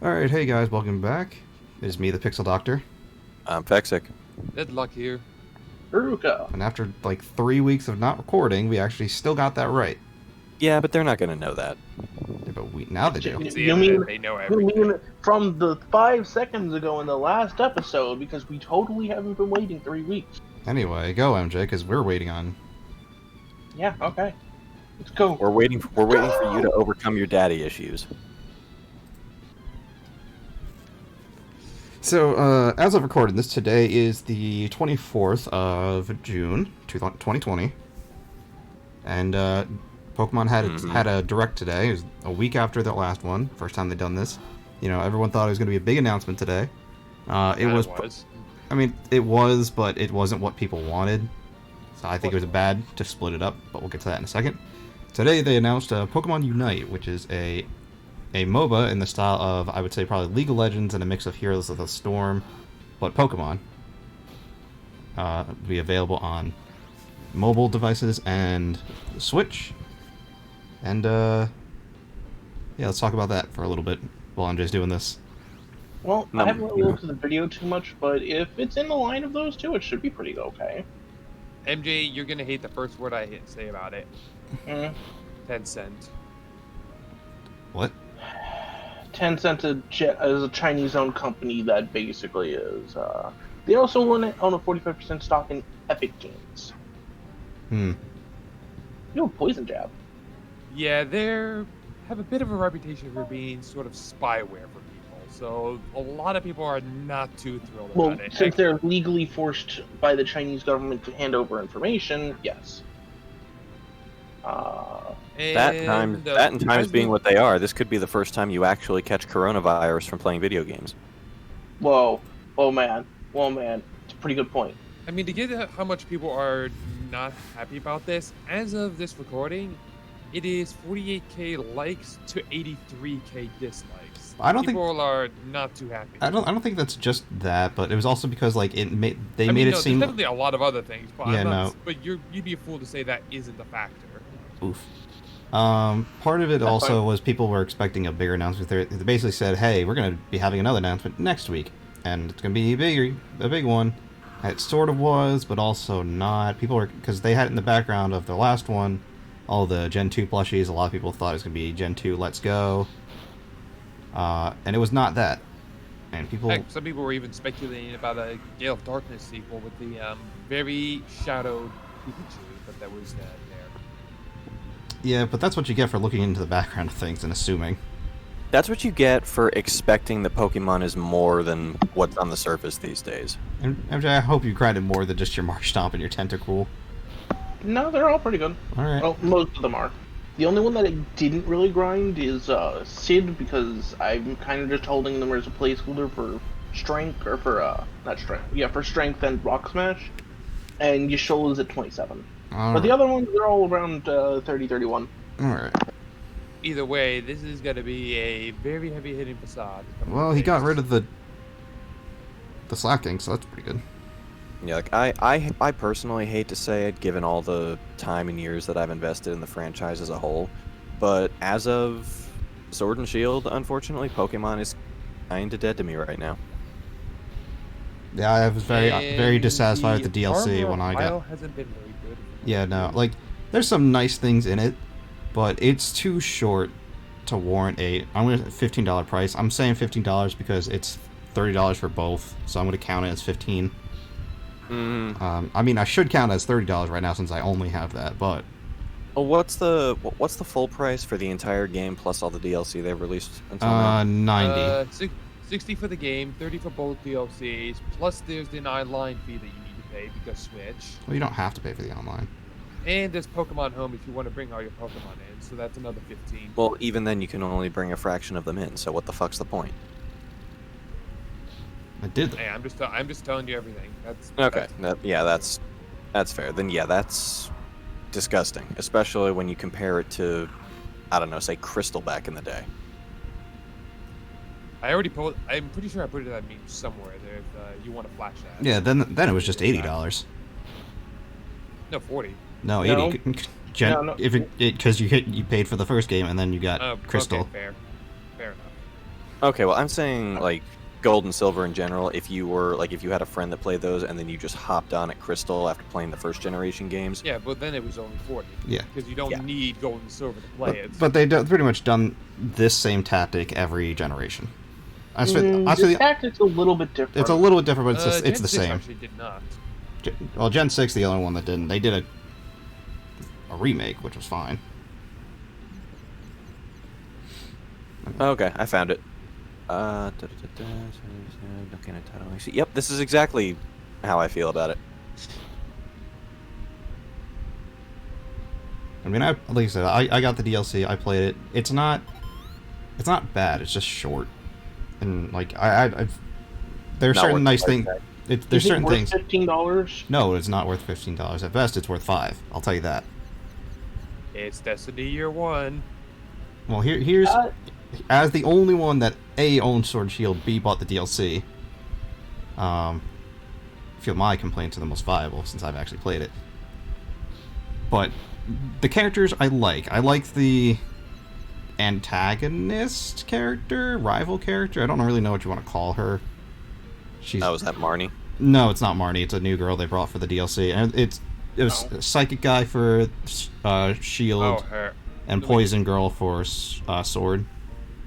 Alright, hey guys, welcome back. It is me, the Pixel Doctor. I'm Fexic. Deadlock here. Veruca. And after like 3 weeks of not recording, we actually still got that right. Yeah, but they're not going to know that. Yeah, but now they do. It's the You internet, mean they know you everything. mean from the 5 seconds ago in the last episode? Because we totally haven't been waiting 3 weeks. Anyway, go MJ, because we're waiting on... Yeah. Okay. Let's go. We're waiting for you to overcome your daddy issues. So, as of recording this, today is the 24th of June, 2020. And, Pokemon had a direct today. It was a week after the last one. First time they'd done this. You know, everyone thought it was going to be a big announcement today. It was. I mean, it was, but it wasn't what people wanted. So I think it was bad to split it up, but we'll get to that in a second. Today they announced Pokemon Unite, which is a MOBA in the style of, I would say, probably League of Legends and a mix of Heroes of the Storm, but Pokemon. Be available on mobile devices and the Switch. And, yeah, let's talk about that for a little bit while MJ's doing this. Well, I haven't really looked at the video too much, but if it's in the line of those two, it should be pretty okay. MJ, you're gonna hate the first word I say about it. Tencent. What? Tencent is a Chinese-owned company that basically is. They also own a 45% stock in Epic Games. You know, Poison Jab. Yeah, they have a bit of a reputation for being sort of spyware for people, so a lot of people are not too thrilled about it. Since they're legally forced by the Chinese government to hand over information, yes. That and times being what they are, this could be the first time you actually catch coronavirus from playing video games. Whoa. Oh man. It's a pretty good point. I mean, to get at how much people are not happy about this, as of this recording, it is 48k likes to 83k dislikes. I don't think people are not too happy. I don't think that's just that, but it was also because like they made it seem. There's definitely a lot of other things, but Yeah, but you'd be a fool to say that isn't a factor. Oof. Part of it also was people were expecting a bigger announcement. They basically said, "Hey, we're going to be having another announcement next week, and it's going to be a big one." And it sort of was, but also not. People were because they had it in the background of the last one, all the Gen 2 plushies. A lot of people thought it was going to be Gen 2 Let's Go, and it was not that. And people, heck, some people were even speculating about a Gale of Darkness sequel with the very shadowed Pikachu, but that was there. Yeah, but that's what you get for looking into the background of things and assuming. That's what you get for expecting that Pokemon is more than what's on the surface these days. And MJ, I hope you grinded more than just your Marshtomp and your Tentacool. No, they're all pretty good. Alright. Well, most of them are. The only one that I didn't really grind is Sid, because I'm kind of just holding them as a placeholder for strength, or for, not strength, yeah, for strength and rock smash. And Yashola's at 27. But the other ones, they're all around 30, 31. Alright. Either way, this is going to be a very heavy-hitting facade. Well, he got rid of the slacking, so that's pretty good. Yeah, like I personally hate to say it, given all the time and years that I've invested in the franchise as a whole, but as of Sword and Shield, unfortunately, Pokemon is kinda dead to me right now. Yeah, I was very dissatisfied with the DLC when I got. Hasn't been very good. Yeah, no, like there's some nice things in it, but it's too short to warrant I'm gonna $15 price. I'm saying $15 because it's $30 for both, so I'm gonna count it as 15. I mean, I should count it as $30 right now since I only have that, but. Well, what's the full price for the entire game plus all the DLC they've released until now? 90. 60 for the game, 30 for both DLCs, plus there's the online fee that you need to pay because Switch. Well, you don't have to pay for the online. And there's Pokemon Home if you want to bring all your Pokemon in, so that's another 15. Well, even then you can only bring a fraction of them in, so what the fuck's the point? I did. Hey, I'm just telling you everything. That's okay. That's fair. Then yeah, that's disgusting, especially when you compare it to, I don't know, say Crystal back in the day. I'm pretty sure I put it in that meme somewhere there. If you want to flash that. Yeah, then it was just $80. No, 40. No, 80. If because you paid for the first game and then you got Crystal. Okay, fair enough. Okay, well, I'm saying like gold and silver in general. If you had a friend that played those, and then you just hopped on at Crystal after playing the first generation games. Yeah, but then it was only 40. Yeah. Because you don't need gold and silver to play it. But they've pretty much done this same tactic every generation. The tactic's a little bit different. It's a little bit different, but it's Gen the 6 same. actually did not. Well, Gen 6, the only one that didn't. They did a remake, which was fine. Okay, I found it. Yep, this is exactly how I feel about it. I mean, like I said, I got the DLC. I played it. It's not bad. It's just short, and like there's certain nice things. There's certain things. $15? No, it's not worth $15. At best, it's worth $5. I'll tell you that. It's Destiny Year 1. Well, here's as the only one that A owns Sword and Shield, B bought the DLC. I feel my complaints are the most viable since I've actually played it. But the characters I like. I like the antagonist character, rival character. I don't really know what you want to call her. Oh, is that Marnie? No, it's not Marnie. It's a new girl they brought for the DLC, and it was a psychic guy for Shield, and Poison Girl for Sword.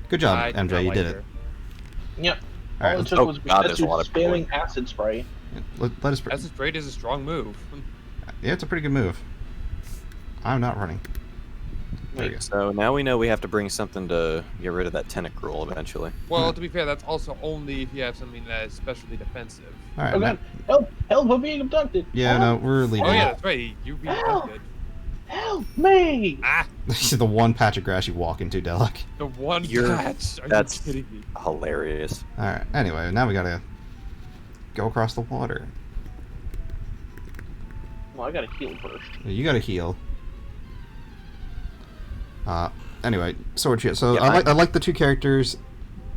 Good job, MJ. You did it. Yep. All right, All it took was spamming acid spray. Yeah, let us. Acid spray is a strong move. Yeah, it's a pretty good move. I'm not running. Wait, so now we know we have to bring something to get rid of that tentacruel eventually. Well, to be fair, that's also only if you have something that is especially defensive. All right. Oh god! Help! We're being abducted. Yeah, no, we're leaving. Oh yeah, that's right. You're being abducted. Help me! Ah, This is the one patch of grass you walk into, Delic. the one patch. Are That's you kidding me? hilarious. All right. Anyway, now we gotta go across the water. Well, I gotta heal first. You gotta heal. Anyway, Sword Shield. So Yeah, I like the two characters.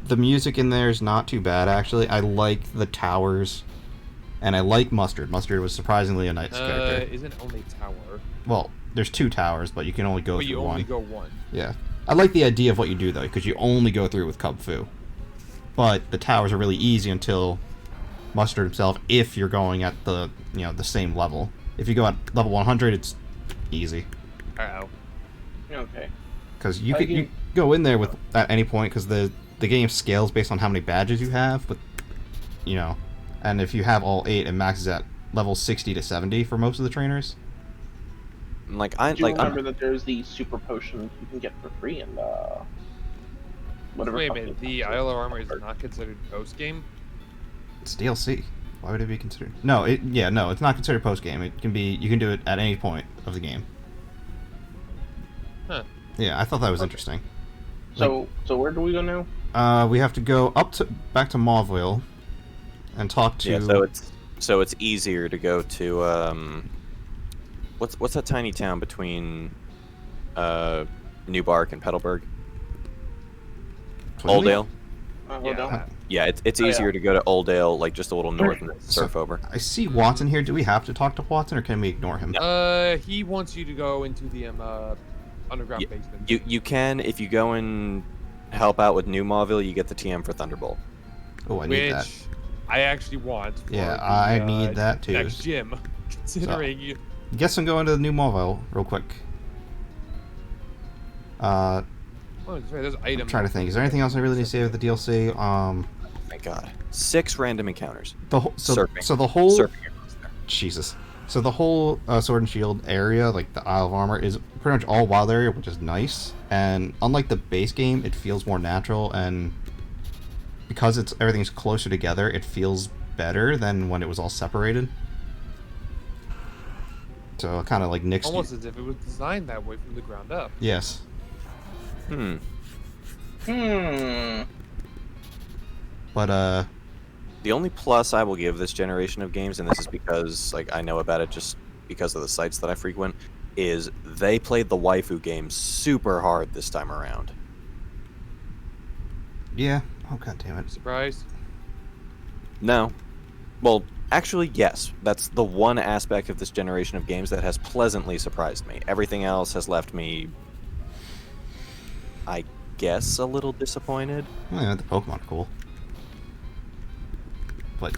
The music in there is not too bad, actually. I like the towers, and I like Mustard. Mustard was surprisingly a nice character. Isn't only tower. Well, there's two towers, but you can only go But through you one. only go one. Yeah, I like the idea of what you do though, because you only go through with Cub Fu. But the towers are really easy until Mustard himself, if you're going at the the same level. If you go at level 100, it's easy. Uh-oh. Okay. Because you go in there with at any point, because the game scales based on how many badges you have, but and if you have all 8, it maxes at level 60 to 70 for most of the trainers. Remember that there's the super potion you can get for free and whatever. Wait a minute. The Isle of Armor is not considered post game. It's DLC. Why would it be considered? No, it's not considered post game. It can be. You can do it at any point of the game. Huh. Yeah, I thought that was interesting. So where do we go now? We have to go back to Mauville and talk to. Yeah, so it's easier to go to what's that tiny town between Newbark and Petalburg? Oldale. Yeah, it's easier to go to Oldale, like just a little north and surf over. I see Watson here. Do we have to talk to Watson, or can we ignore him? He wants you to go into the underground basement. You can, if you go and help out with New Mauville, you get the TM for Thunderbolt. Oh, I need that. I actually want. Yeah, I need that too. Next gym, considering you. Guess I'm going to the New Mauville real quick. There's items. I'm trying to think. Is there anything else I really need to say with the DLC? Oh my god, 6 random encounters. Surfing. Jesus. So the whole Sword and Shield area, like the Isle of Armor, is pretty much all wild area, which is nice. And unlike the base game, it feels more natural, and because everything's closer together, it feels better than when it was all separated. So kind of like Nick's. Almost as if it was designed that way from the ground up. Yes. But the only plus I will give this generation of games, and this is because I know about it just because of the sites that I frequent, is they played the waifu game super hard this time around. Yeah. Oh god damn it. Surprised? No. Well, actually, yes. That's the one aspect of this generation of games that has pleasantly surprised me. Everything else has left me... I guess, a little disappointed. Yeah, the Pokemon are cool. But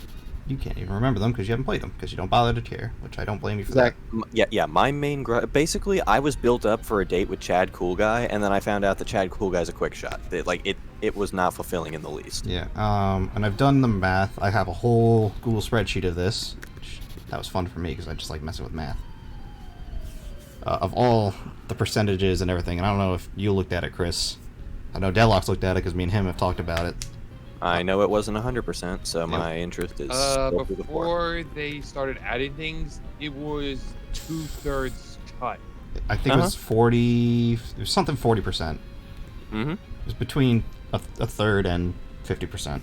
you can't even remember them because you haven't played them, because you don't bother to care, which I don't blame you for that. Yeah. My main basically, I was built up for a date with Chad Cool Guy, and then I found out that Chad Cool Guy's a quick shot. It was not fulfilling in the least. Yeah, and I've done the math. I have a whole Google spreadsheet of this. That was fun for me because I just like messing with math. Of all the percentages and everything, and I don't know if you looked at it, Chris. I know Deadlock's looked at it because me and him have talked about it. I know it wasn't 100%, so my interest is still through the floor. Before they started adding things, it was 2/3 cut. I think it was 40. It was something 40%. Mm-hmm. It was between a third and 50%.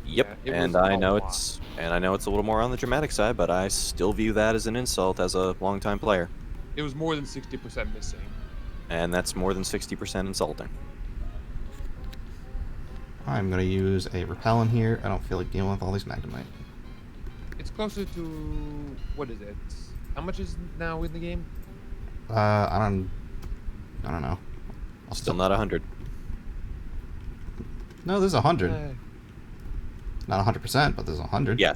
Yep, Yeah, and I know it's a little more on the dramatic side, but I still view that as an insult as a longtime player. It was more than 60% missing. And that's more than 60% insulting. I'm gonna use a repellent here. I don't feel like dealing with all these Magnemite. It's closer to, what is it? How much is now in the game? I don't know. Still not 100. No, there's 100. Uh, Not 100%, but there's 100. Yeah,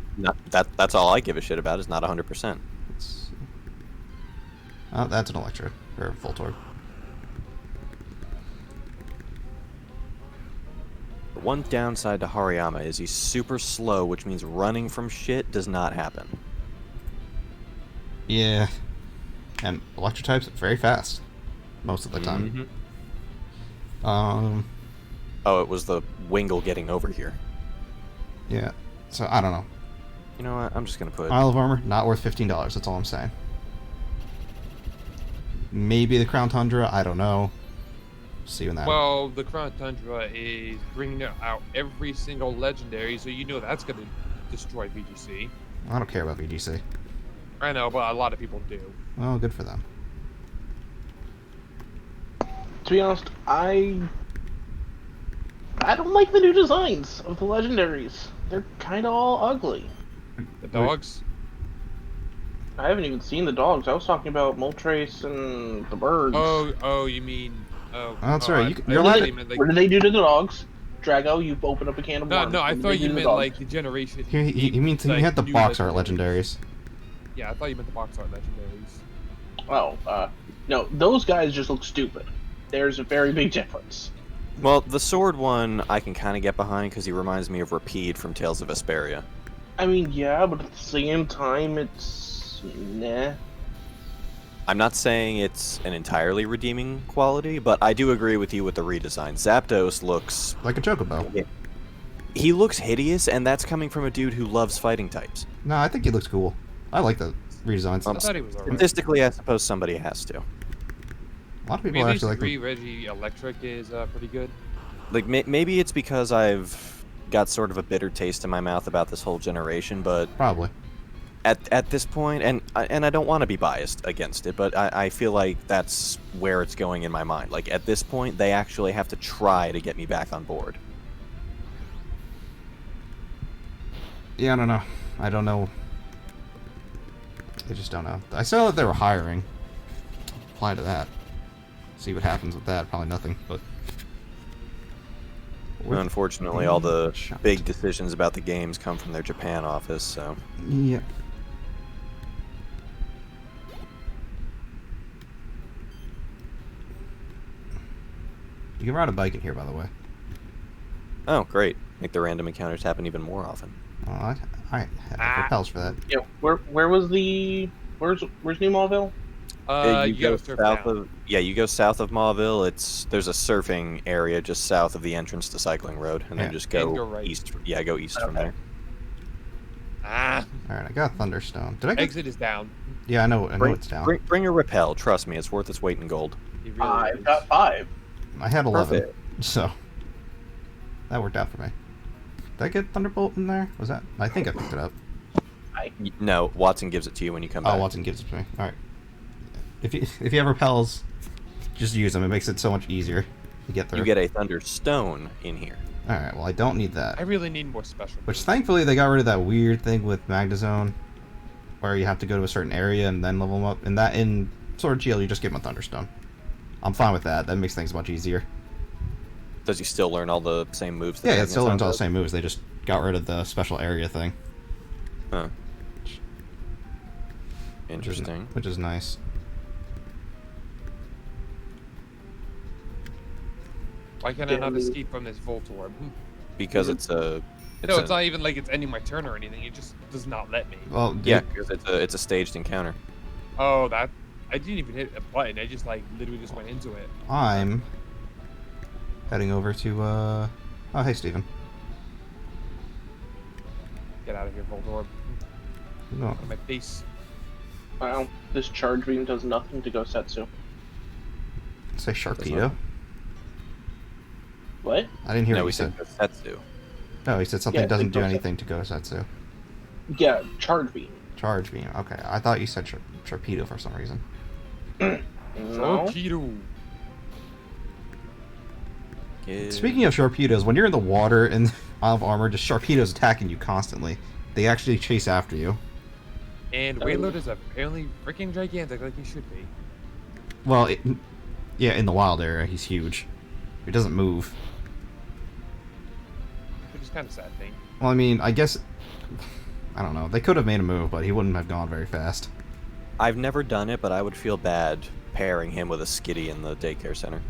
that's all I give a shit about is not 100%. Oh, that's an Electro or Voltorb. The one downside to Hariyama is he's super slow, which means running from shit does not happen. Yeah, and Electro types are very fast most of the time. Mm-hmm. Oh, it was the Wingull getting over here. Yeah, so I don't know. You know what? I'm just gonna put. Isle of Armor, not worth $15. That's all I'm saying. Maybe the Crown Tundra. I don't know. See you in that. well, the Crown Tundra is bringing out every single legendary, so you know that's going to destroy VGC. I don't care about VGC. I know, but a lot of people do. Well, good for them. To be honest, I don't like the new designs of the legendaries. They're kind of all ugly. The dogs? I haven't even seen the dogs. I was talking about Moltres and the birds. Oh, you mean... Oh, that's right. You're what, like, what did they do to the dogs? Drago, you've opened up a can of worms. No, I What did thought they do you to the meant dogs? like the generation. He means like, he had the new box art legendaries. Yeah, I thought you meant the box art legendaries. Oh, no, those guys just look stupid. There's a very big difference. Well, the sword one I can kind of get behind because he reminds me of Rapide from Tales of Vesperia. I mean, yeah, but at the same time, it's... nah. I'm not saying it's an entirely redeeming quality, but I do agree with you with the redesign. Zapdos looks... Like a Chocobo. He looks hideous, and that's coming from a dude who loves fighting types. No, I think he looks cool. I like the redesigns. I thought he was alright. Statistically, I suppose somebody has to. A lot of I people mean, at least actually like Reggie Electric is pretty good. Like, maybe it's because I've got sort of a bitter taste in my mouth about this whole generation, but... Probably. At this point, and I don't want to be biased against it, but I feel like that's where it's going in my mind. Like, at this point, they actually have to try to get me back on board. Yeah, I don't know. I don't know. I just don't know. I saw that they were hiring. Apply to that. See what happens with that. Probably nothing, but... Unfortunately, all the big decisions about the games come from their Japan office, so... Yeah. You can ride a bike in here, by the way. Oh, great. Make the random encounters happen even more often. Oh, I have repels for that. Yeah, where was the... Where's New Mauville? You go gotta surf south down. of you go south of Mauville. There's a surfing area just south of the entrance to Cycling Road, and then Yeah. just go, And go right. east. Yeah, go east from there. Ah, Alright, I got Thunderstone. Did I get... exit is down. Yeah, I know it's down. Bring a repel. Trust me, it's worth its weight in gold. It really I've is. got 5. I had 11, Perfect. so... That worked out for me. Did I get Thunderbolt in there? Was that... I think I picked it up. No, Watson gives it to you when you come back. Oh, Watson gives it to me. Alright. If you have repels, just use them. It makes it so much easier to get through. You get a Thunderstone in here. Alright, well, I don't need that. I really need more special. Which, thankfully, they got rid of that weird thing with Magnezone, where you have to go to a certain area and then level them up. And that, in Sword and Shield, you just give them a Thunderstone. I'm fine with that. That makes things much easier. Does he still learn all the same moves? That Yeah, it Magnus still learns all the does? same moves. They just got rid of the special area thing. Huh. Interesting. Which is nice. Why can I not escape from this Voltorb? Because it's a. No, it's not even like it's ending my turn or anything. It just does not let me. Well, Yeah, because it's a staged encounter. Oh, that... I didn't even hit a button. I just, like, literally just went into it. I'm heading over to, Oh, hey, Steven. Get out of here, Voltorb. No. Out of my face. Wow, this charge beam does nothing to Gosetsu. Say Sharpedo? What? I didn't hear No, what we you said. said Setsu. No, he said something Yeah, doesn't do Gosetsu. anything to Gosetsu. Yeah, charge beam. Charge beam. Okay, I thought you said Sharpedo for some reason. No. Torpedo. Speaking of Sharpedos, when you're in the water and out of armor, just Sharpedos attacking you constantly. They actually chase after you. And Wailord is apparently freaking gigantic like he should be. Well, yeah, in the wild area, he's huge. He doesn't move. Which is kind of a sad thing. Well, I mean, I guess... I don't know. They could have made a move, but he wouldn't have gone very fast. I've never done it, but I would feel bad pairing him with a Skitty in the daycare center.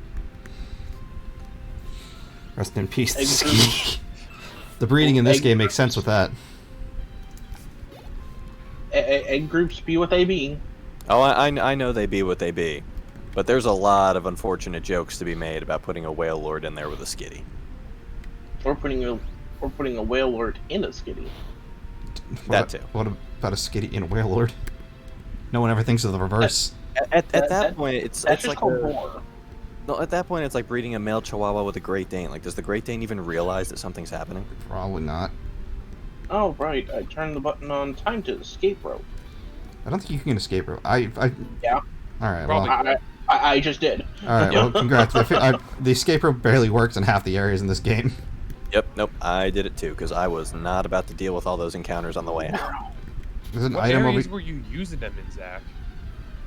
Rest in peace, the ski. The breeding in this game makes sense with that. Egg groups be what they be. Oh, I know they be what they be. But there's a lot of unfortunate jokes to be made about putting a Whale Lord in there with a Skitty. Or putting a whale lord in a skitty. That too. What about a Skitty in a Whale Lord? No one ever thinks of the reverse. At that point, it's That's just like called lore. no. At that point, it's like breeding a male Chihuahua with a Great Dane. Like, does the Great Dane even realize that something's happening? Probably not. Oh right, I turned the button on time to escape rope. I don't think you can escape rope. Yeah. Alright, Probably. well... I just did. Alright, well, congrats. The escape rope barely works in half the areas in this game. Yep. Nope. I did it too because I was not about to deal with all those encounters on the way out. There's an What item areas over... were you using them in, Zach?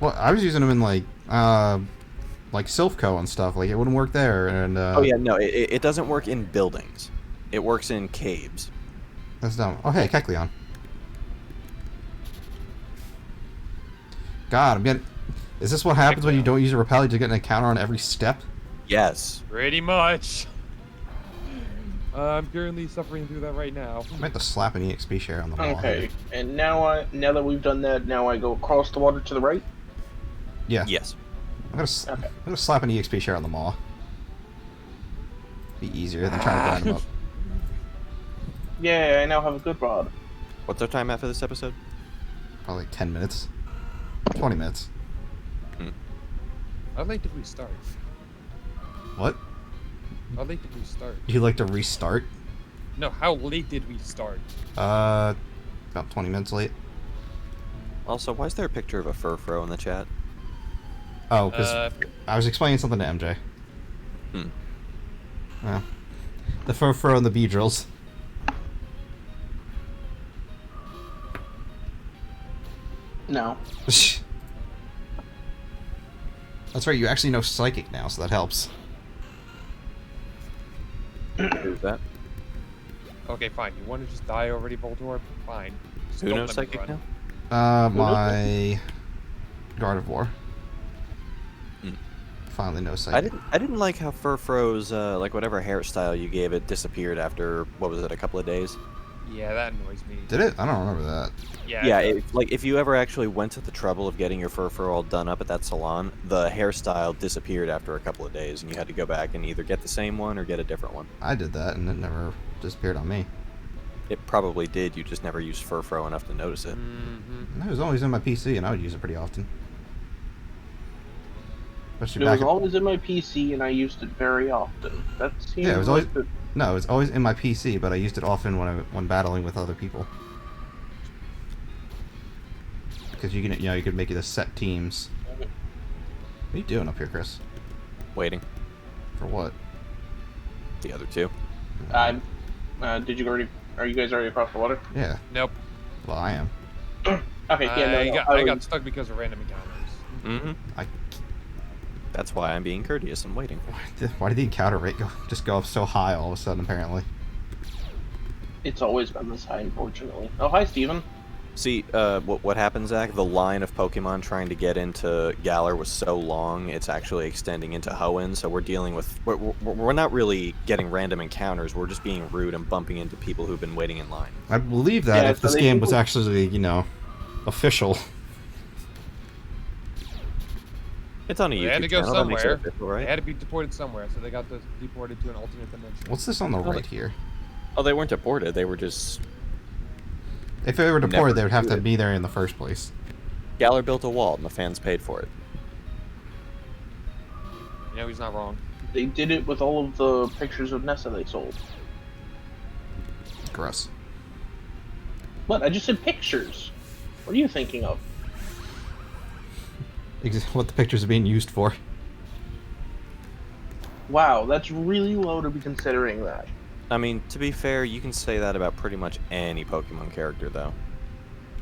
Well, I was using them in, like Silphco and stuff. Like, it wouldn't work there, and, Oh yeah, no, it doesn't work in buildings. It works in caves. That's dumb. Oh, hey, Kecleon. God, I'm getting... Is this what happens when you don't use a repel? You just get an encounter on every step? Yes. Pretty much. I'm currently suffering through that right now. I meant to slap an EXP share on the wall. Okay, and now that we've done that, now I go across the water to the right. Yeah. Yes. I'm gonna slap an EXP share on the maw. Be easier than trying to grind him up. Yeah, I now have a good rod. What's our time after this episode? Probably like 10 minutes. 20 minutes. How late did we start? What? How late did we start? You like to restart? No, how late did we start? About 20 minutes late. Also, why is there a picture of a Furfro in the chat? Oh, because I was explaining something to MJ. Yeah. The Furfro and the Beedrills. No. That's right, you actually know Psychic now, so that helps. Who's that? Okay, fine. You want to just die already, Voltorb? Fine. Just Who don't knows let me Psychic run. now? My Gardevoir. Finally knows Psychic. I didn't like how Furfro's like whatever hairstyle you gave it disappeared after what was it, a couple of days? Yeah, that annoys me. Did it? I don't remember that. Yeah. Yeah, like if you ever actually went to the trouble of getting your Furfro all done up at that salon, the hairstyle disappeared after a couple of days, and you had to go back and either get the same one or get a different one. I did that, and it never disappeared on me. It probably did. You just never used Furfro enough to notice it. It was always in my PC, and I would use it pretty often. Especially It was back always in my PC, and I used it very often. That seems Yeah, it was always... like No, it was always in my PC, but I used it often when battling with other people. Because you can, you could make it as set teams. What are you doing up here, Chris? Waiting. For what? The other two. Did you already? Are you guys already across the water? Yeah. Nope. Well, I am. Okay, yeah, no, I got stuck because of random encounters. Mm-hmm. That's why I'm being courteous and waiting. Why did the encounter rate just go up so high all of a sudden, apparently? It's always been this high, unfortunately. Oh, hi, Steven. See, what happened, Zach? The line of Pokemon trying to get into Galar was so long, it's actually extending into Hoenn, so we're dealing with... We're not really getting random encounters, we're just being rude and bumping into people who've been waiting in line. I believe that Yeah, if so this they game do- was actually, official. It's on a They YouTube had to go channel, that makes it somewhere. official, They right? had to be deported somewhere, so they got deported to an alternate dimension. What's this on the right here? Oh, they weren't deported, they were just... If they were deported, Never they would have to do it. be there in the first place. Galar built a wall, and the fans paid for it. You know, he's not wrong. They did it with all of the pictures of Nessa they sold. Gross. What? I just said pictures. What are you thinking of? What the pictures are being used for. Wow, that's really low to be considering that. I mean, to be fair, you can say that about pretty much any Pokemon character, though.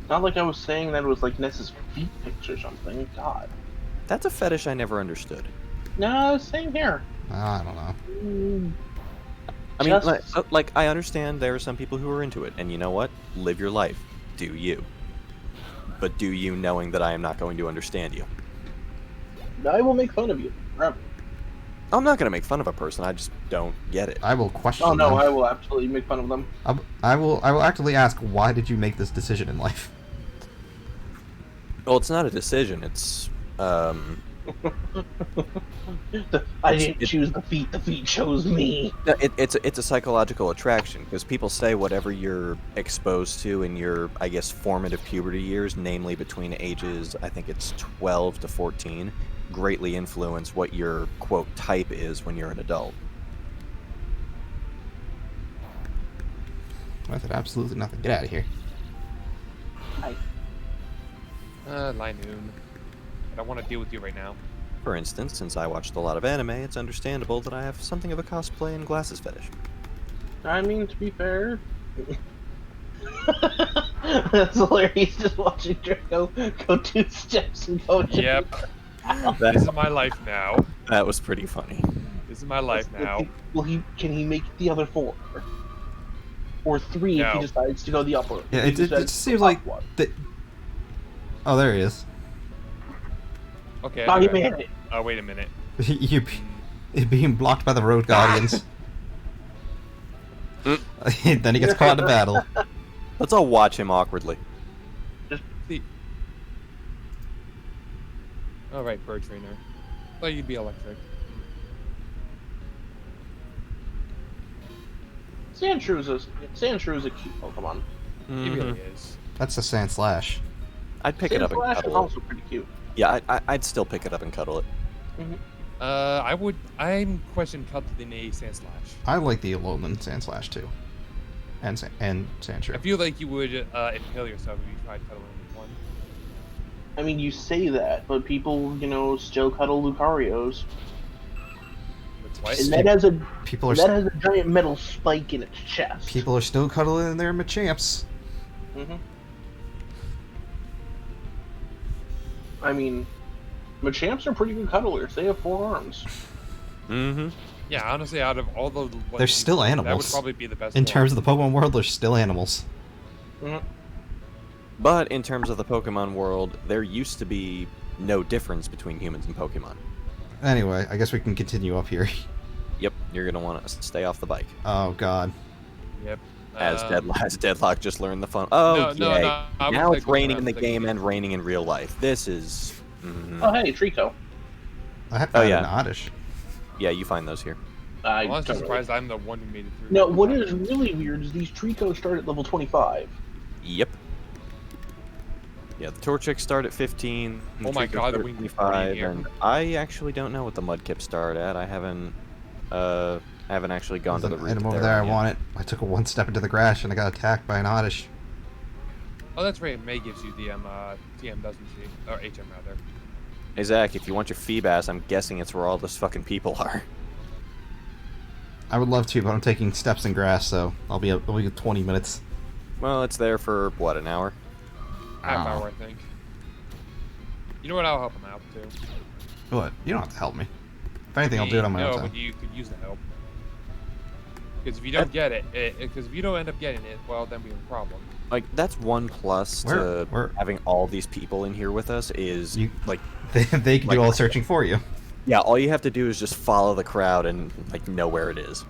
Not like I was saying that it was like Nessa's feet pics or something. God. That's a fetish I never understood. No, same here. I don't know. Mm, I mean, Just- like, I understand there are some people who are into it, and you know what? Live your life. Do you. But do you knowing that I am not going to understand you? I will make fun of you. Forever. I'm not going to make fun of a person, I just don't get it. I will question Oh no, them. I will absolutely make fun of them. I will actively ask, why did you make this decision in life? Well, it's not a decision, it's, I didn't choose the feet chose me. no, it's a psychological attraction, because people say whatever you're exposed to in your, I guess, formative puberty years, namely between ages, I think it's 12 to 14, greatly influence what your, quote, type is when you're an adult. I said absolutely nothing. Get out of here. Linoon. I don't want to deal with you right now. For instance, since I watched a lot of anime, it's understandable that I have something of a cosplay and glasses fetish. I mean, to be fair. That's hilarious, just watching Draco go 2 steps and go. Yep. This is my life now. That was pretty funny. This is my life now. Well, can he make the other 4? Or 3 if he No. decides to go the upper? Yeah, if he it decides just to seems go like up one. that. Oh, there he is. Okay. Oh, he okay. made it. Oh, wait a minute. You're being blocked by the road guardians. Then he gets caught in a battle. Let's all watch him awkwardly. All right, bird trainer. Thought you'd be electric. Sandshrew is a cute Pokemon. He Mhm. really is. That's a Sand Slash. I'd pick it up and Sandslash is cuddle it. also pretty cute. Yeah, I'd still pick it up and cuddle it. I'm question cuddling a Sandslash. I like the Alolan Sand Slash too. And Sandshrew. I feel like you would impale yourself if you tried cuddling with one. I mean, you say that, but people, still cuddle Lucarios. With what? And that has a People are that has a giant metal spike in its chest. people are still cuddling their Machamps. hmm I mean, Machamps are pretty good cuddlers. They have 4 arms. Mm-hmm. Yeah, honestly, out of all the ones They're still that would animals. probably be the best. In one. terms of the Pokemon world, they're still animals. hmm But in terms of the Pokemon world, there used to be no difference between humans and Pokemon. Anyway, I guess we can continue up here. Yep, you're gonna want to stay off the bike. Oh god. Yep. As Deadlock just learned the fun. Oh, no, yay. no, I was Now it's thinking raining in around the thinking- game and raining in real life. This is. Mhm. Oh, hey, Trico. I have Oh, found yeah. an Oddish. Yeah, you find those here. I I'm honestly don't surprised I'm the one who made it through. No, what is really weird is these Tricos start at level 25. Yep. Yeah, the Torchics start at 15. the Oh my Tricos God, start the at winged 25, here. and I actually don't know what the Mudkips start at. I haven't actually gone There's to the an route item that over they're there. I on yet. want it. I took a 1 step into the grass and I got attacked by an Oddish. Oh, that's right. May gives you the TM, doesn't she? Or HM rather. Hey Zach, if you want your Feebas, I'm guessing it's where all those fucking people are. I would love to, but I'm taking steps in grass, so I'll be 20 minutes. Well, it's there for what, an hour? Half Oh. hour, I think. You know what? I'll help him out too. What? You don't have to help me. If anything, I'll do it on my no, own time. but you could use the help. Because if you don't get it, because if you don't end up getting it, well, then we have a problem. Like, that's one plus to Where? having all these people in here with us is, like... They can do all the searching for you. Yeah, all you have to do is just follow the crowd and, like, know where it is.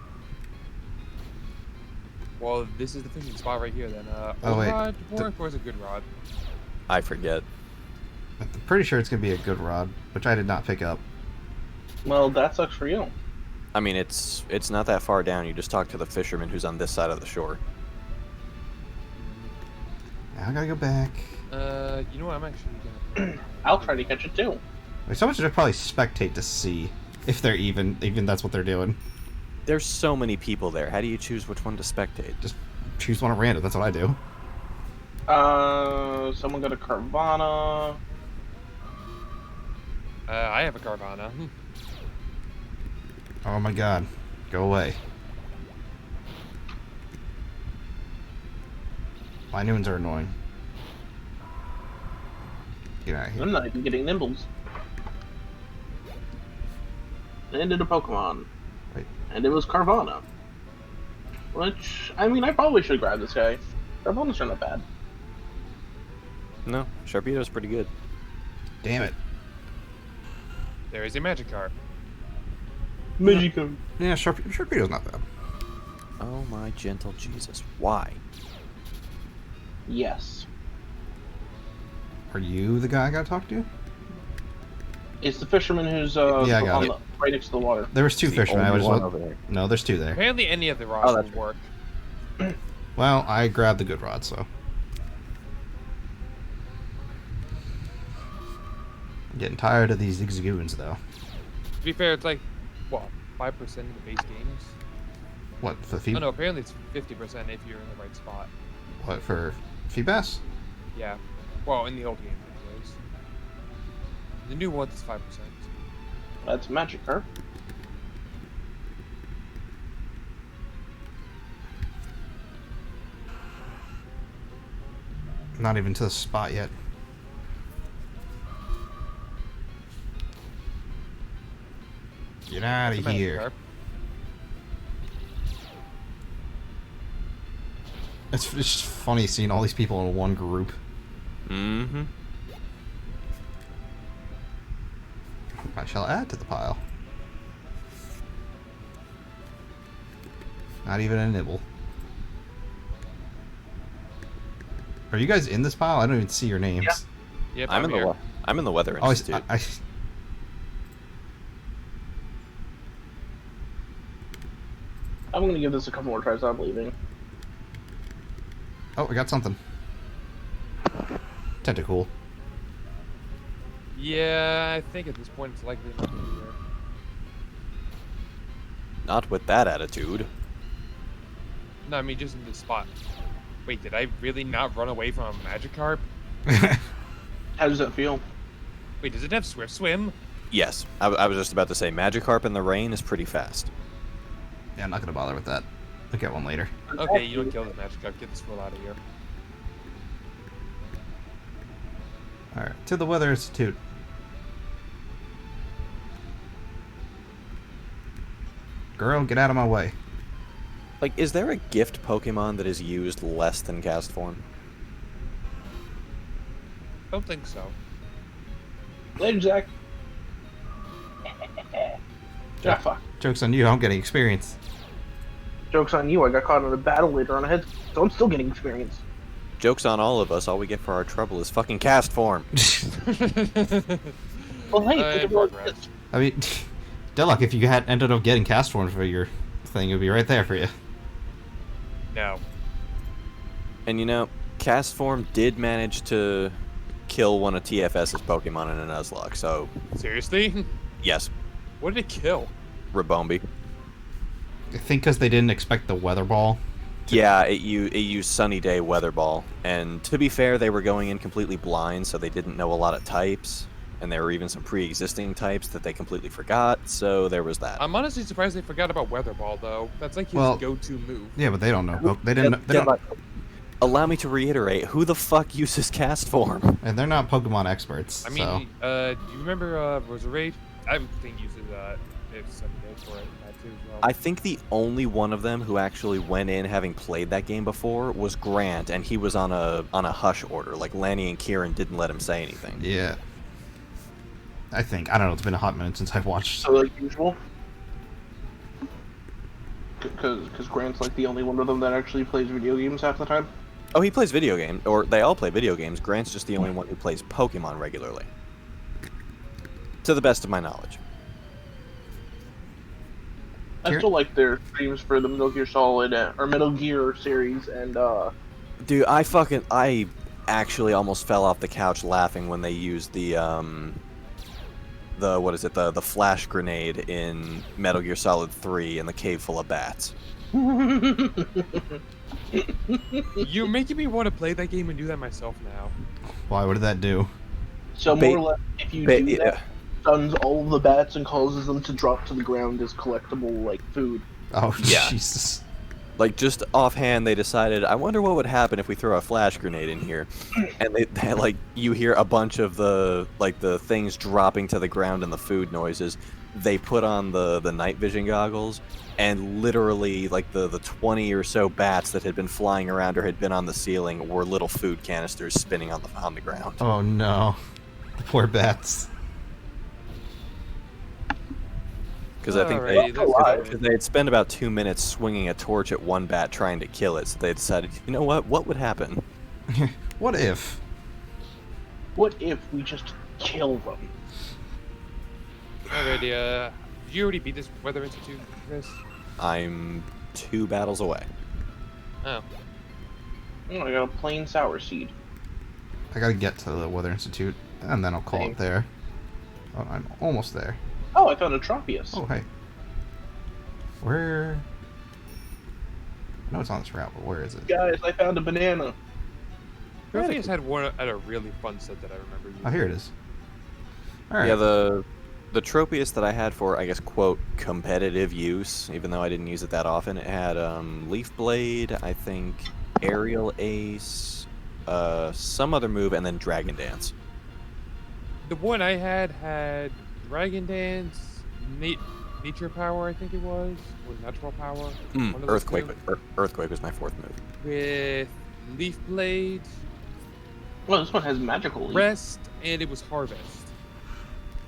Well, this is the fishing spot right here, then. Oh, wait. Rod work, or is it good rod? I forget. I'm pretty sure it's going to be a good rod, which I did not pick up. Well, that sucks for you. I mean, it's not that far down. You just talk to the fisherman who's on this side of the shore. Now I gotta go back. You know what? I'm actually gonna... I'll try to catch it too. Like, someone should probably spectate to see if they're even that's what they're doing. There's so many people there. How do you choose which one to spectate? Just choose one at random. That's what I do. Someone got a Carvana. I have a Carvana. Oh my god. Go away. My new ones are annoying. Get out of here. I'm not even getting Nimbles. And a Pokemon. Wait. And it was Carvana. Which, I mean, I probably should grab this guy. Carvanas are not bad. No, Sharpedo's pretty good. Damn it. There is a Magikarp. Magikarp. Yeah, Sharpedo's not bad. Oh my gentle Jesus. Why? Yes. Are you the guy I gotta talk to? It's the fisherman who's Yeah, I got it. right next to the water. There was two It's the fishermen. I only was one over there. No, there's two there. Apparently any of the rods that's will work. Well, I grabbed the good rod, so. I'm getting tired of these Zigzagoons, though. To be fair, it's like, what, 5% of the base games? What, for the Oh no, apparently it's 50% if you're in the right spot. What, for Feebass? Yeah. Well, in the old game, anyways. The new one is 5%. That's Magikarp. Not even to the spot yet. Get out of That's a here. Magikarp. It's just funny seeing all these people in one group. Mm-hmm. I shall add to the pile. Not even a nibble. Are you guys in this pile? I don't even see your names. Yeah. Yep, I'm here. in the Weather Oh, Institute. I'm gonna give this a couple more tries. I'm leaving. Oh, I got something. Tentacool. Yeah, I think at this point it's likely not going to be there. Not with that attitude. No, I mean just in this spot. Wait, did I really not run away from a Magikarp? How does that feel? Wait, does it have Swift Swim? Yes, I was just about to say Magikarp in the rain is pretty fast. Yeah, I'm not gonna bother with that. I'll get one later. Okay, you don't kill the Magikarp. Get this fool out of here. Alright, to the Weather Institute. Girl, get out of my way. Like, is there a gift Pokemon that is used less than Cast Form? Don't think so. Later, Zach. Ah, fuck. Joke's on you, I'm getting experience. Joke's on you, I got caught in a battle later on ahead, so I'm still getting experience. Joke's on all of us, all we get for our trouble is fucking Cast Form. Well, hey, I think have about progress. this. I mean, Deluck, if you had ended up getting cast form for your thing, it would be right there for you. No. And you know, Cast Form did manage to kill one of TFS's Pokemon in a Nuzlocke, so Seriously? yes, What did it kill? Rabombi. I think because they didn't expect the weather ball. Yeah, it used Sunny Day Weather Ball, and to be fair, they were going in completely blind, so they didn't know a lot of types, and there were even some pre-existing types that they completely forgot, so there was that. I'm honestly surprised they forgot about Weather Ball, though. That's like his Well, go-to move. Yeah, but they don't know. They didn't. They don't, Allow me to reiterate, who the fuck uses Cast Form? and they're not Pokemon experts. I mean, so. do you remember Roserade? I think uses if 7 days for it that too as well. I think the only one of them who actually went in having played that game before was Grant, and he was on a hush order. Like Lanny and Kieran didn't let him say anything. Yeah. I don't know, it's been a hot minute since I've watched. So like usual. Because Grant's like the only one of them that actually plays video games half the time. Oh, he plays video games, or they all play video games. Grant's just the only one who plays Pokemon regularly. To the best of my knowledge. I still like their streams for the Metal Gear Solid or Metal Gear series, and Dude, I actually almost fell off the couch laughing when they used the what is it, the flash grenade in Metal Gear Solid 3 in the cave full of bats. You're making me want to play that game and do that myself now. Why? What did that do? so more or less, if you do that, stuns all of the bats and causes them to drop to the ground as collectible like food. Oh, Yeah. Jesus. Like, just offhand, they decided, I wonder what would happen if we throw a flash grenade in here. And they like, you hear a bunch of the things dropping to the ground and the food noises. They put on the night vision goggles, and literally, like, the 20 or so bats that had been flying around or had been on the ceiling were little food canisters spinning on the ground. Oh, no. The poor bats. Because I think Alrighty, they had spent about 2 minutes swinging a torch at one bat trying to kill it, so they decided, you know what would happen? What if? What if we just kill them? Alrighty, did you already beat this Weather Institute, Chris? I'm 2 battles away. Oh. Oh, I got a plain sour seed. I gotta get to the Weather Institute, and then I'll call it there. Oh, I'm almost there. Oh, I found a Tropius. Oh, hey. Where? I know it's on this route, but where is it? Guys, I found a banana. Tropius had one at a really fun set that I remember using. Oh, here it is. Alright. Yeah, the Tropius that I had for, I guess, quote, competitive use, even though I didn't use it that often, it had Leaf Blade, I think, Aerial Ace, some other move, and then Dragon Dance. The one I had Dragon Dance, Nature Power, I think it was, or Natural Power. One of those Earthquake. two. Earthquake was my 4th move. With Leaf Blade, Well, this one has magical leaf. Rest, and it was Harvest.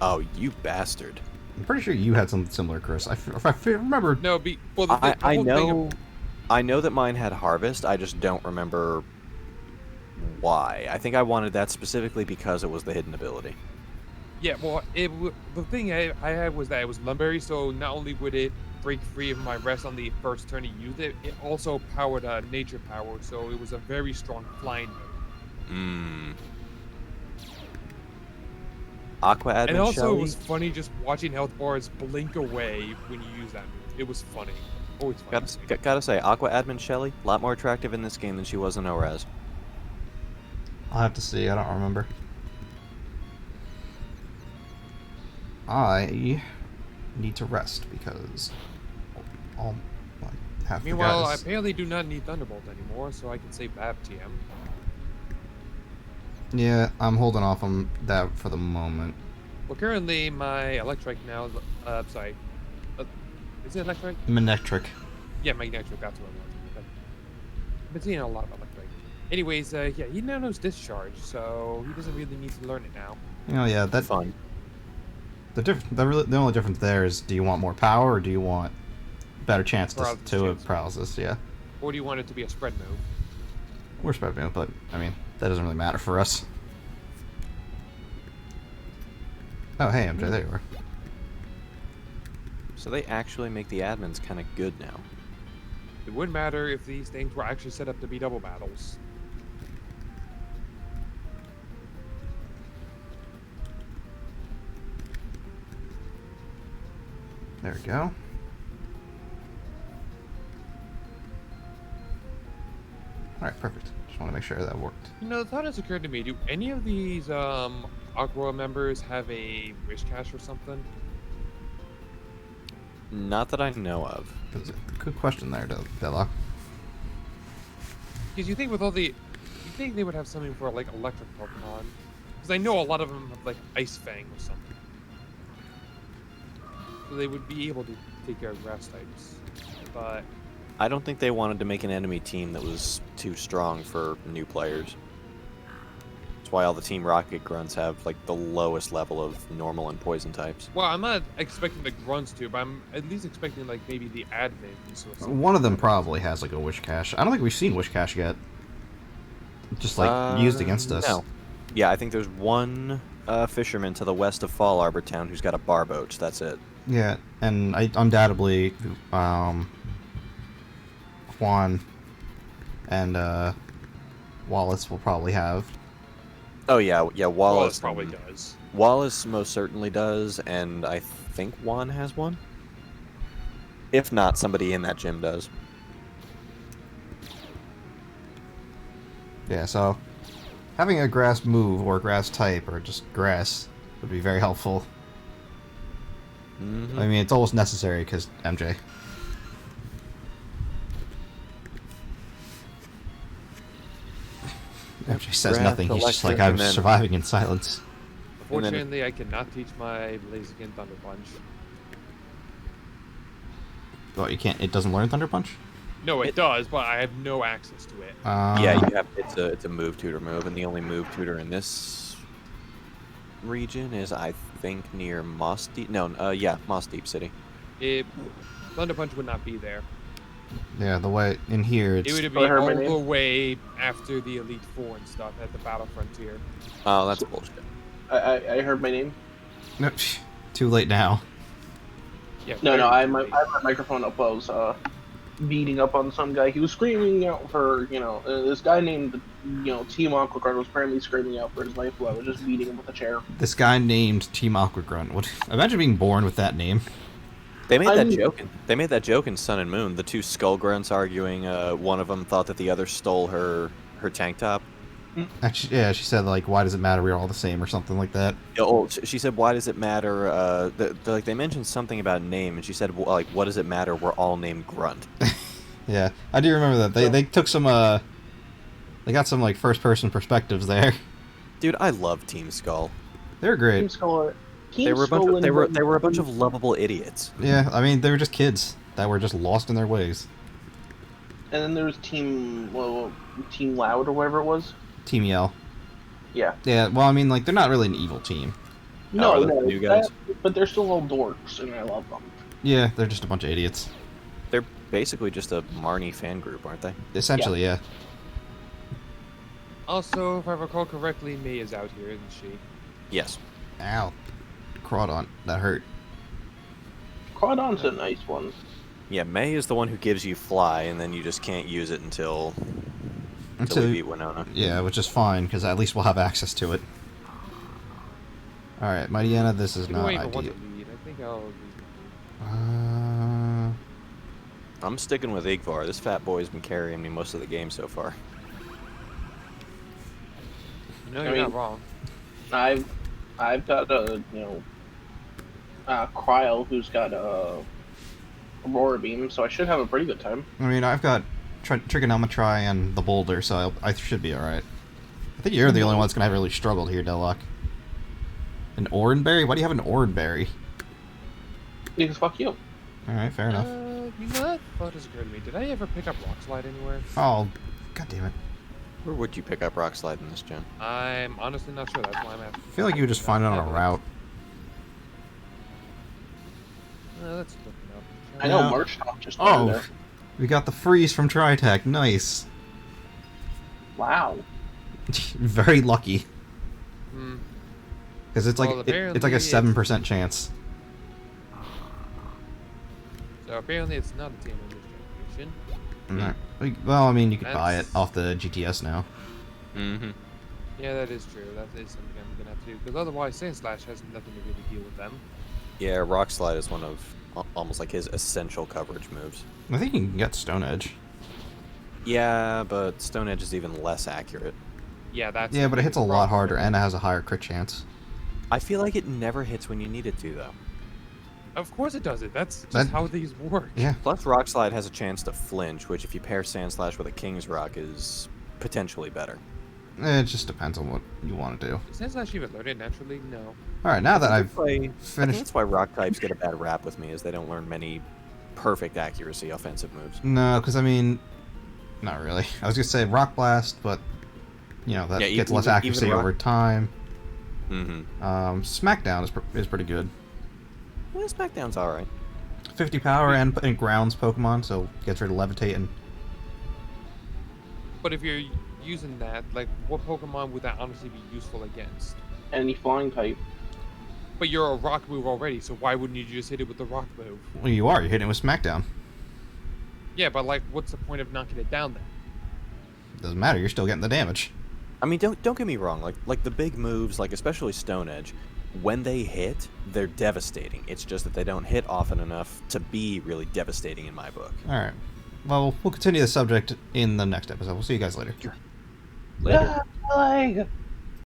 Oh, you bastard. I'm pretty sure you had something similar, Chris. If I remember. No, well, the I whole thing I know that mine had Harvest, I just don't remember why. I think I wanted that specifically because it was the hidden ability. Yeah, well, the thing I had was that it was Lumberry, so not only would it break free of my rest on the first turn he used it, it also powered Nature Power, so it was a very strong flying move. Aqua Admin And also, Shelly? it was funny just watching health bars blink away when you use that move. It was funny. Always funny. Gotta say, Aqua Admin Shelly, a lot more attractive in this game than she was in ORES. I'll have to see. I don't remember. I need to rest because all half the Meanwhile, I guys. apparently do not need Thunderbolt anymore, so I can save that TM. Yeah, I'm holding off on that for the moment. Well, currently my Electric now, sorry. Is it Electric? Manectric. Yeah, Magnetric, that's what it was. I've been seeing a lot of Electric. Anyways, yeah, he now knows Discharge, so he doesn't really need to learn it now. You know, yeah, that Fun. the only difference there is, do you want more power or do you want better chance to paralysis? Yeah. Or do you want it to be a spread move? We're spread move, but I mean that doesn't really matter for us. Oh, hey, MJ, there you are. So they actually make the admins kind of good now. It wouldn't matter if these things were actually set up to be double battles. There we go. Alright, perfect. Just want to make sure that worked. You know, the thought has occurred to me, do any of these Aqua members have a wish cache or something? Not that I know of. Good question there, Della. Because you think with all the... You think they would have something for, like, electric Pokemon? Because I know a lot of them have, like, Ice Fang or something. so they would be able to take care of grass types. But I don't think they wanted to make an enemy team that was too strong for new players. That's why all the Team Rocket grunts have like the lowest level of normal and poison types. well, I'm not expecting the grunts to, but I'm at least expecting like maybe the admins or something. One of them probably has like a wish cache. I don't think we've seen wish cache yet. Just like used against us. No. Yeah, I think there's one fisherman to the west of Fall Arbor Town who's got a barboach. That's it. Yeah, and undoubtedly, Hoenn and Wallace will probably have. Oh yeah, Wallace Wallace probably does. Wallace most certainly does, and I think Juan has one. If not, somebody in that gym does. Yeah, so having a grass move or a grass type or just grass would be very helpful. Mm-hmm. I mean, it's almost necessary because MJ. MJ says Grass, nothing. He's just like, electric, I'm and then- surviving in silence. Unfortunately, I cannot teach my Blaziken Thunder Punch. Oh, you can't. It doesn't learn Thunder Punch. No, it does, but I have no access to it. Yeah, you have. It's a move tutor move, and the only move tutor in this region is, I think, near Moss Deep. No, yeah, Moss Deep City. Thunder Punch would not be there. Yeah, the way in here, it's It would be I heard my all name. the way after the Elite Four and stuff at the Battle Frontier. Oh, that's bullshit. I heard my name. no, too late now. Yeah. No, very I had my late. microphone up. I was beating up on some guy. He was screaming out for, this guy named, Team Aquacard was apparently screaming out for his life while I was just beating him with a chair. This guy named Team Aqua Grunt. What? Imagine being born with that name. They made that I'm- joke. They made that joke in Sun and Moon. The two skull grunts arguing. One of them thought that the other stole her tank top. Actually, yeah, she said like, "Why does it matter? We're all the same," or something like that. Oh, she said, "Why does it matter?" They mentioned something about name, and she said, "Like, what does it matter? We're all named Grunt." Yeah, I do remember that. They took some they got some like first person perspectives there. Dude, I love Team Skull. They're Team great. Skull. Team They were a bunch Skull of, they were a bunch of lovable idiots. Yeah, I mean they were just kids that were just lost in their ways. And then there was Team Loud or whatever it was. Team Yell. Yeah. Yeah, well, I mean like they're not really an evil team. No, really? no, You guys? but they're still all dorks, and I love them. Yeah, they're just a bunch of idiots. They're basically just a Marnie fan group, aren't they? Essentially, yeah. Also, if I recall correctly, May is out here, isn't she? Yes. Ow, Crawdon, that hurt. Crawdon's a nice one. Yeah, May is the one who gives you fly, and then you just can't use it until Until we beat Winona. yeah, which is fine because at least we'll have access to it. All right, Mightyena, this is I'm not waiting for one ideal. to lead. I think I'll lead. I'm sticking with Igvar. This fat boy's been carrying me most of the game so far. No, I you're mean- not wrong. I've got a Kryl who's got a Aurora Beam, so I should have a pretty good time. I mean, I've got Trigonometry and the Boulder, so I should be all right. I think you're the only one that's gonna have really struggled here, Deluck. An Oranberry? Why do you have an Oranberry? Because fuck you. All right, fair enough. You know that thought has occurred to me. Did I ever pick up Rock Slide anywhere? Oh, god damn it! Where would you pick up Rock Slide in this gen? I'm honestly not sure. That's why I'm asking. I feel like you would just find it on a route. Let's look it up. I know Yeah. March Top just Oh, there. we got the freeze from Tritech. Nice. Wow. Very lucky. Hmm. Because it's like Well, it's like a apparently 7% chance. So apparently it's not a team in this generation. Alright. Well, I mean, you could buy it That's- off the GTS now. Mm-hmm. Yeah, that is true. That is something I'm gonna have to do. Because otherwise, Sand Slash has nothing to really deal with them. Yeah, Rock Slide is one of almost like his essential coverage moves. I think you can get Stone Edge. Yeah, but Stone Edge is even less accurate. Yeah, that's. Yeah, the but it hits a biggest lot problem harder with it. and it has a higher crit chance. I feel like it never hits when you need it to, though. Of course it does it. That's just That- how these work. Yeah. Plus, Rock Slide has a chance to flinch, which if you pair Sand Slash with a King's Rock is potentially better. It just depends on what you want to do. Since I should learn it naturally, no. All right, now that I've I think finished. that's why rock types get a bad rap with me, is they don't learn many perfect accuracy offensive moves. No, because I mean, not really. I was gonna say Rock Blast, but you know that Yeah, gets less even accuracy Rock- over time. Mm-hmm. Smackdown is pretty good. Yeah, SmackDown's all right. 50 power and grounds Pokemon, so gets rid of Levitate and. But if you're using that, like, what Pokemon would that honestly be useful against? Any flying type. But you're a rock move already, so why wouldn't you just hit it with the rock move? Well, you're hitting it with Smackdown. Yeah, but like, what's the point of knocking it down then? Doesn't matter. You're still getting the damage. I mean, don't get me wrong. Like the big moves, like especially Stone Edge, when they hit, they're devastating. It's just that they don't hit often enough to be really devastating in my book. All right. Well, we'll continue the subject in the next episode. We'll see you guys later. Later. Like,